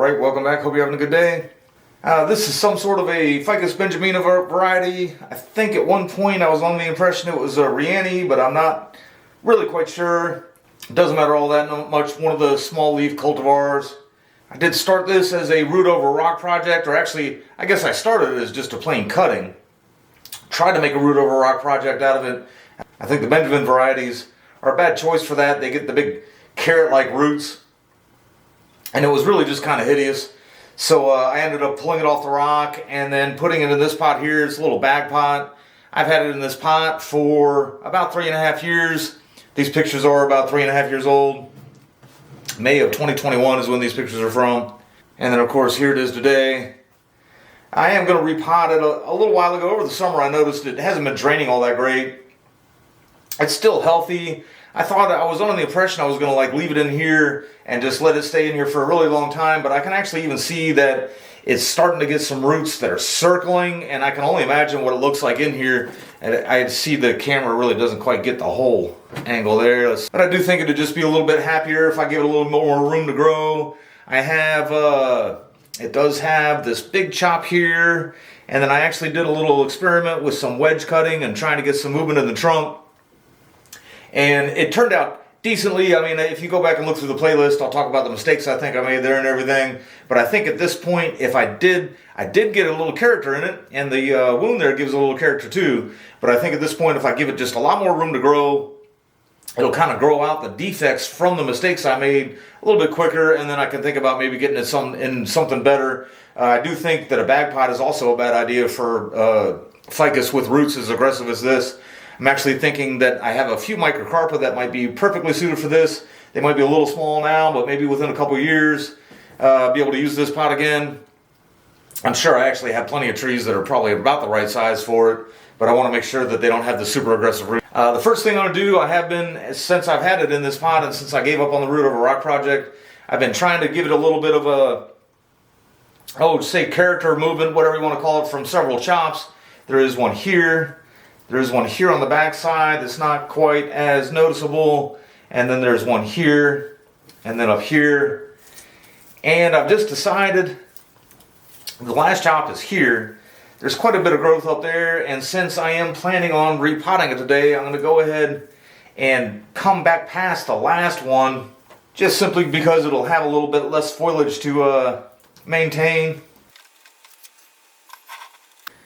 Alright, welcome back. Hope you're having a good day. This is some sort of a Ficus Benjamina variety. I think at one point I was under the impression it was a Rianne, but I'm not really quite sure. It doesn't matter all that much. One of the small leaf cultivars. I did start this as a root over rock project, or actually, I guess I started it as just a plain cutting. Tried to make a root over rock project out of it. I think the Benjamin varieties are a bad choice for that. They get the big carrot-like roots. And it was really just kind of hideous. So I ended up pulling it off the rock and then putting it in this pot here. It's a little bag pot. I've had it in this pot for about 3.5 years. These pictures are about 3.5 years old. May of 2021 is when these pictures are from. And then of course here it is today. I am going to repot it a little while ago. Over the summer I noticed it hasn't been draining all that great. It's still healthy. I thought I was under the impression I was going to like leave it in here and just let it stay in here for a really long time, but I can actually even see that it's starting to get some roots that are circling, and I can only imagine what it looks like in here. And I see the camera really doesn't quite get the whole angle there. But I do think it'd just be a little bit happier if I give it a little more room to grow. I have, it does have this big chop here, and then I actually did a little experiment with some wedge cutting and trying to get some movement in the trunk. And it turned out decently. I mean, if you go back and look through the playlist, I'll talk about the mistakes I think I made there and everything. But I think at this point, if I did get a little character in it, and the wound there gives a little character too. But I think at this point, if I give it just a lot more room to grow, it'll kind of grow out the defects from the mistakes I made a little bit quicker, and then I can think about maybe getting it in something better. I do think that a bag pot is also a bad idea for ficus with roots as aggressive as this. I'm actually thinking that I have a few microcarpa that might be perfectly suited for this. They might be a little small now, but maybe within a couple years, be able to use this pot again. I'm sure I actually have plenty of trees that are probably about the right size for it, but I want to make sure that they don't have the super aggressive root. The first thing I'm going to do, I have been, since I've had it in this pot and since I gave up on the root over rock project, I've been trying to give it a little bit of a, say character movement, whatever you want to call it, from several chops. There is one here. There's one here on the back side that's not quite as noticeable. And then there's one here. And then up here. And I've just decided the last chop is here. There's quite a bit of growth up there. And since I am planning on repotting it today, I'm going to go ahead and come back past the last one. Just simply because it'll have a little bit less foliage to maintain.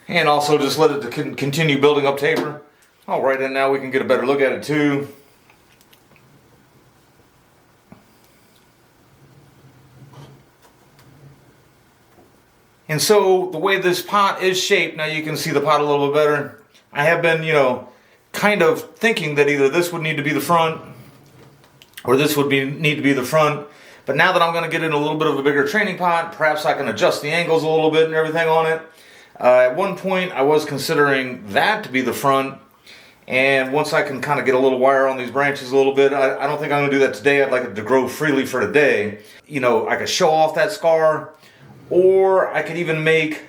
And also just let it continue building up taper. Alright, and now we can get a better look at it too. And so the way this pot is shaped, now you can see the pot a little bit better. I have been, kind of thinking that either this would need to be the front or this would need to be the front. But now that I'm going to get in a little bit of a bigger training pot, perhaps I can adjust the angles a little bit and everything on it. At one point, I was considering that to be the front, and once I can kind of get a little wire on these branches a little bit, I don't think I'm going to do that today. I'd like it to grow freely for today. I could show off that scar, or I could even make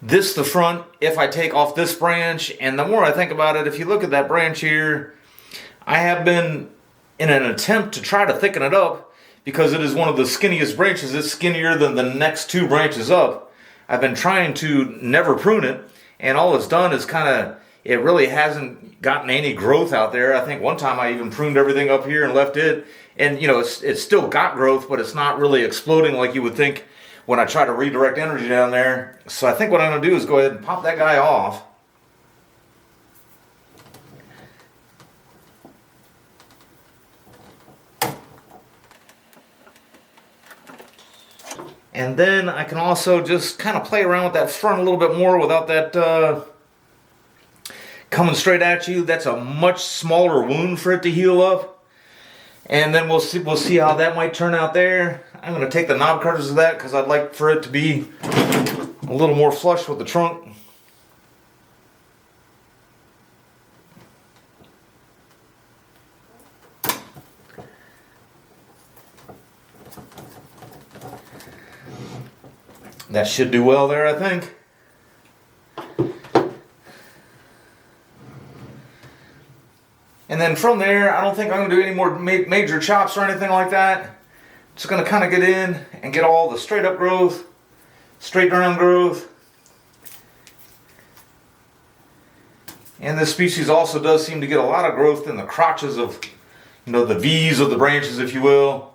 this the front if I take off this branch. And the more I think about it, if you look at that branch here, I have been in an attempt to try to thicken it up, because it is one of the skinniest branches. It's skinnier than the next two branches up. I've been trying to never prune it, and all it's done is it really hasn't gotten any growth out there. I think one time I even pruned everything up here and left it, and it's still got growth, but it's not really exploding like you would think when I try to redirect energy down there. So I think what I'm going to do is go ahead and pop that guy off. And then I can also just kind of play around with that front a little bit more without that coming straight at you. That's a much smaller wound for it to heal up. And then we'll see how that might turn out there. I'm going to take the knob cutters of that because I'd like for it to be a little more flush with the trunk. That should do well there, I think. And then from there, I don't think I'm going to do any more major chops or anything like that. Just going to kind of get in and get all the straight up growth, straight down growth. And this species also does seem to get a lot of growth in the crotches of, the V's of the branches, if you will.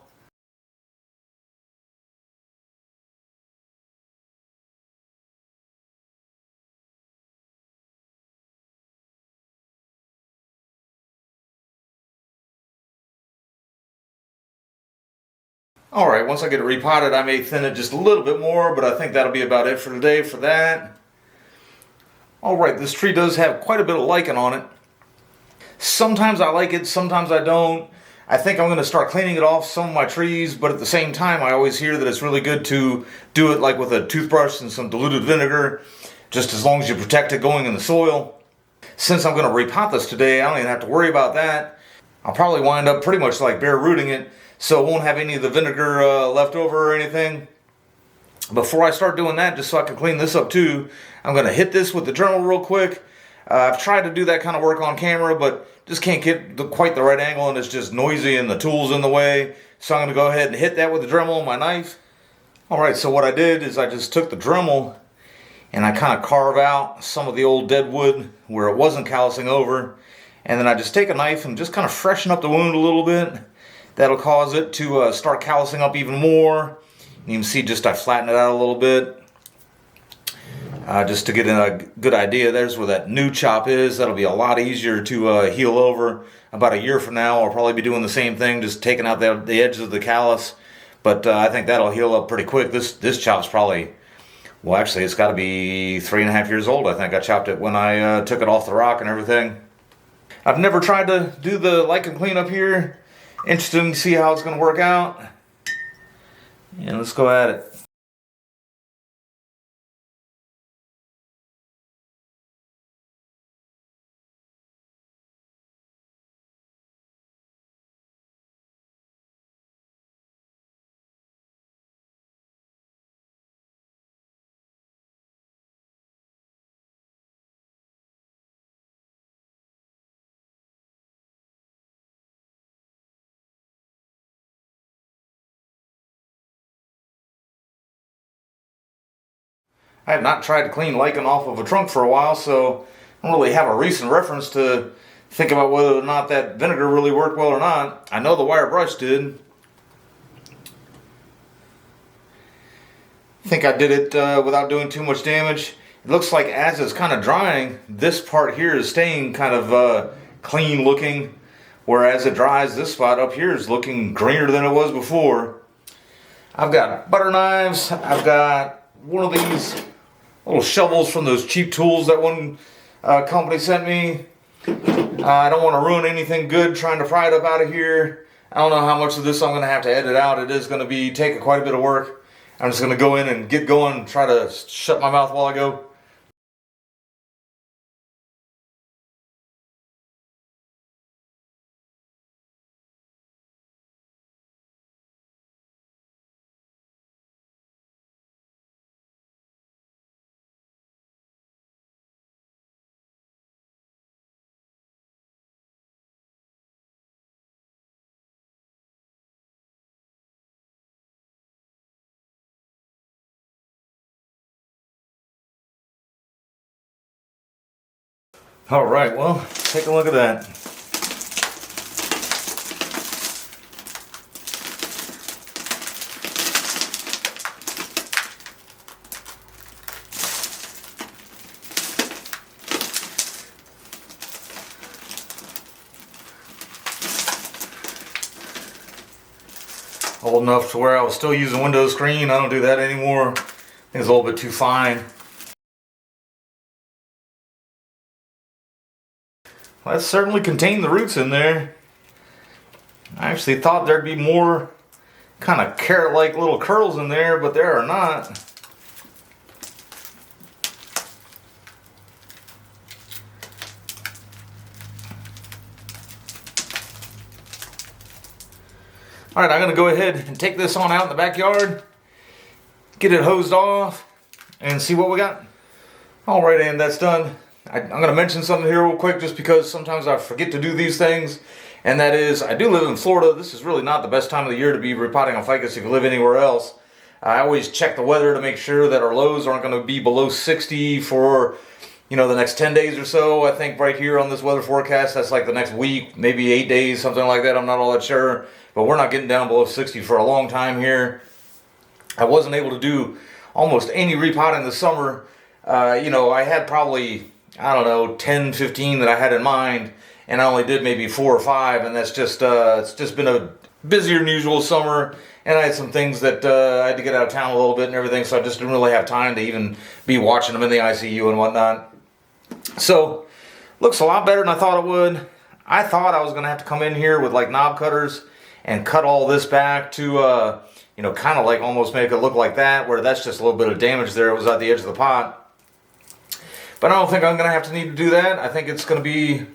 Alright, once I get it repotted, I may thin it just a little bit more, but I think that'll be about it for today for that. Alright, this tree does have quite a bit of lichen on it. Sometimes I like it, sometimes I don't. I think I'm going to start cleaning it off some of my trees, but at the same time I always hear that it's really good to do it like with a toothbrush and some diluted vinegar, just as long as you protect it going in the soil. Since I'm going to repot this today, I don't even have to worry about that. I'll probably wind up pretty much like bare rooting it, so it won't have any of the vinegar left over or anything. Before I start doing that, just so I can clean this up too, I'm going to hit this with the Dremel real quick. I've tried to do that kind of work on camera, but just can't get quite the right angle, and it's just noisy and the tool's in the way. So I'm going to go ahead and hit that with the Dremel on my knife. Alright, so what I did is I just took the Dremel and I kind of carve out some of the old dead wood where it wasn't callousing over. And then I just take a knife and just kind of freshen up the wound a little bit. That'll cause it to start callousing up even more. You can see just I flatten it out a little bit. Just to get a good idea, there's where that new chop is. That'll be a lot easier to heal over. About a year from now, I'll probably be doing the same thing, just taking out the edge of the callus. But I think that'll heal up pretty quick. This chop's probably, well, actually, it's got to be 3.5 years old. I think I chopped it when I took it off the rock and everything. I've never tried to do the lichen cleanup here. Interested to see how it's going to work out. And let's go at it. I have not tried to clean lichen off of a trunk for a while, so I don't really have a recent reference to think about whether or not that vinegar really worked well or not. I know the wire brush did. I think I did it without doing too much damage. It looks like as it's kind of drying, this part here is staying kind of clean looking, whereas it dries, this spot up here is looking greener than it was before. I've got butter knives. I've got one of these little shovels from those cheap tools that one company sent me. I don't want to ruin anything good trying to pry it up out of here. I don't know how much of this I'm going to have to edit out. It is going to be take quite a bit of work. I'm just going to go in and get going and try to shut my mouth while I go. All right, well, take a look at that. Old enough to where I was still using Windows screen. I don't do that anymore. I think it's a little bit too fine. Well, that certainly contained the roots in there. I actually thought there'd be more kind of carrot-like little curls in there, but there are not. Alright, I'm going to go ahead and take this on out in the backyard, get it hosed off, and see what we got. Alright, and that's done. I'm going to mention something here real quick just because sometimes I forget to do these things. And that is, I do live in Florida. This is really not the best time of the year to be repotting on ficus if you live anywhere else. I always check the weather to make sure that our lows aren't going to be below 60 for, the next 10 days or so. I think right here on this weather forecast, that's like the next week, maybe 8 days, something like that. I'm not all that sure. But we're not getting down below 60 for a long time here. I wasn't able to do almost any repotting this summer. I had probably, 10, 15 that I had in mind. And I only did maybe 4 or 5, and that's just it's just been a busier than usual summer, and I had some things that I had to get out of town a little bit and everything, so I just didn't really have time to even be watching them in the ICU and whatnot. So, looks a lot better than I thought it would. I thought I was going to have to come in here with like knob cutters and cut all this back to, kind of like almost make it look like that, where that's just a little bit of damage there. It was at the edge of the pot. But I don't think I'm going to have to need to do that. I think it's going to be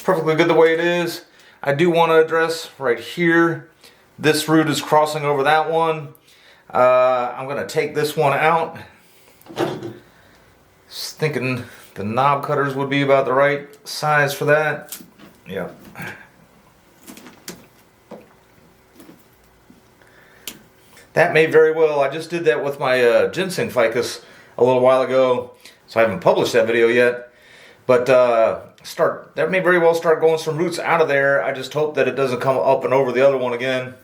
perfectly good the way it is. I do want to address right here, this root is crossing over that one. I'm going to take this one out. Just thinking the knob cutters would be about the right size for that. Yeah. That may very well, I just did that with my ginseng ficus a little while ago, so I haven't published that video yet. But that may very well start going some roots out of there. I just hope that it doesn't come up and over the other one again.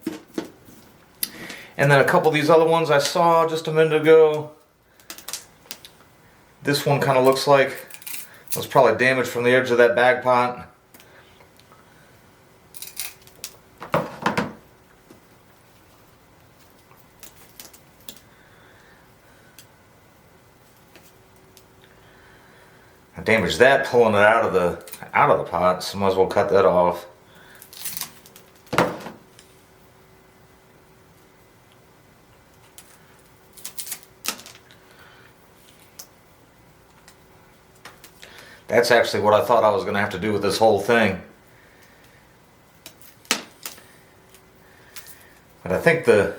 And then a couple of these other ones I saw just a minute ago. This one kind of looks like it was probably damaged from the edge of that bag pot. I damaged that pulling it out of the pot, so might as well cut that off. That's actually what I thought I was going to have to do with this whole thing. But I think the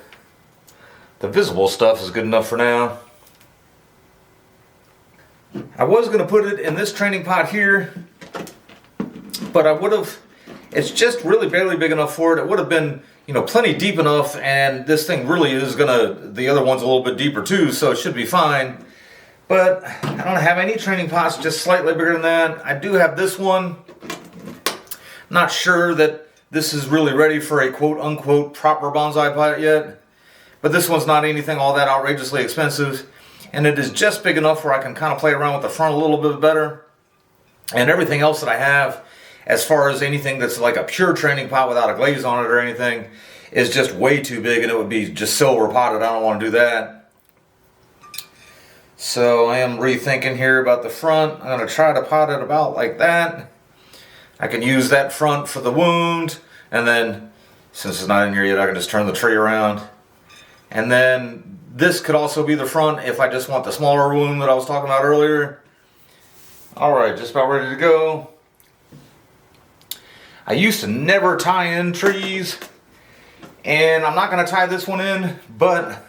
visible stuff is good enough for now. I was going to put it in this training pot here, but I would have, it's just really barely big enough for it. It would have been, plenty deep enough, and this thing really is the other one's a little bit deeper too, so it should be fine. But I don't have any training pots just slightly bigger than that. I do have this one. Not sure that this is really ready for a quote-unquote proper bonsai pot yet, but this one's not anything all that outrageously expensive. And it is just big enough where I can kind of play around with the front a little bit better. And everything else that I have, as far as anything that's like a pure training pot without a glaze on it or anything, is just way too big, and it would be just silver potted. I don't want to do that. So I am rethinking here about the front. I'm going to try to pot it about like that. I can use that front for the wound, and then, since it's not in here yet, I can just turn the tree around. And then this could also be the front if I just want the smaller wound that I was talking about earlier. Alright, just about ready to go. I used to never tie in trees, and I'm not going to tie this one in, but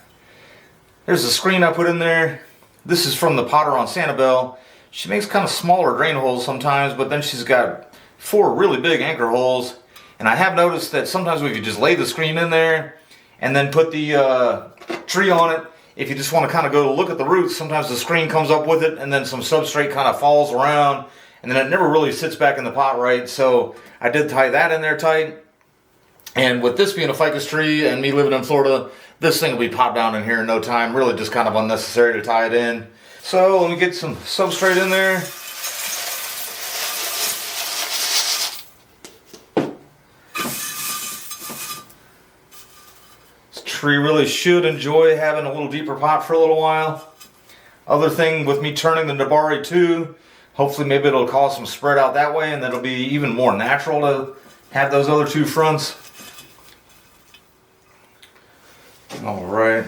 there's a screen I put in there. This is from the potter on Sanibel. She makes kind of smaller drain holes sometimes, but then she's got 4 really big anchor holes. And I have noticed that sometimes if you just lay the screen in there and then put the tree on it, if you just want to kind of go to look at the roots, sometimes the screen comes up with it and then some substrate kind of falls around, and then it never really sits back in the pot right. So I did tie that in there tight. And with this being a ficus tree and me living in Florida, this thing will be popped down in here in no time. Really just kind of unnecessary to tie it in. So let me get some substrate in there. This tree really should enjoy having a little deeper pot for a little while. Other thing with me turning the Nabari too, hopefully maybe it'll cause some spread out that way, and then it'll be even more natural to have those other 2 fronts. All right.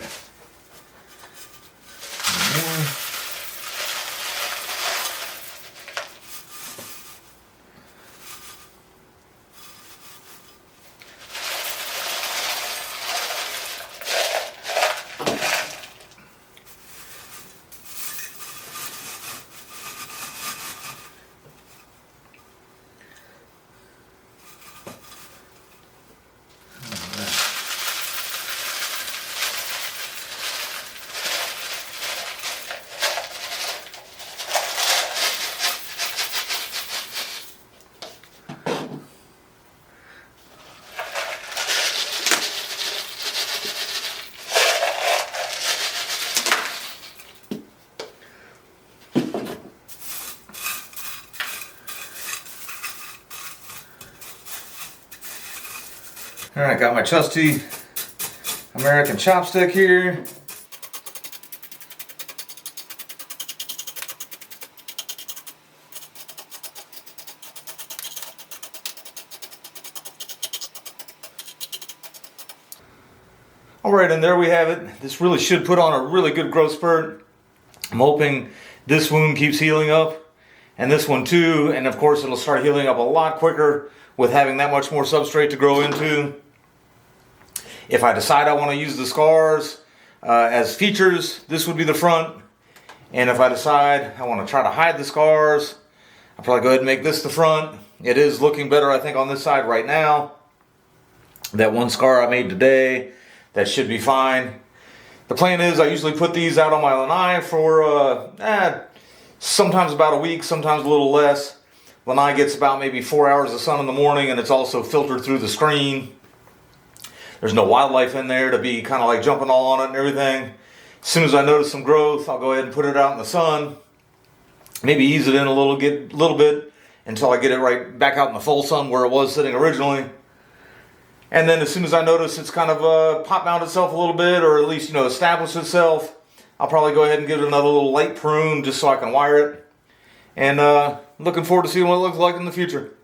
Alright, got my trusty American chopstick here. Alright, and there we have it. This really should put on a really good growth spurt. I'm hoping this wound keeps healing up, and this one too, and of course it'll start healing up a lot quicker with having that much more substrate to grow into. If I decide I want to use the scars as features, this would be the front. And if I decide I want to try to hide the scars, I'll probably go ahead and make this the front. It is looking better, I think, on this side right now. That one scar I made today, that should be fine. The plan is I usually put these out on my lanai for sometimes about a week, sometimes a little less. Lanai gets about maybe 4 hours of sun in the morning, and it's also filtered through the screen. There's no wildlife in there to be kind of like jumping all on it and everything. As soon as I notice some growth, I'll go ahead and put it out in the sun. Maybe ease it in a little bit until I get it right back out in the full sun where it was sitting originally. And then as soon as I notice it's kind of pop mount itself a little bit, or at least, establish itself, I'll probably go ahead and give it another little light prune just so I can wire it. And looking forward to seeing what it looks like in the future.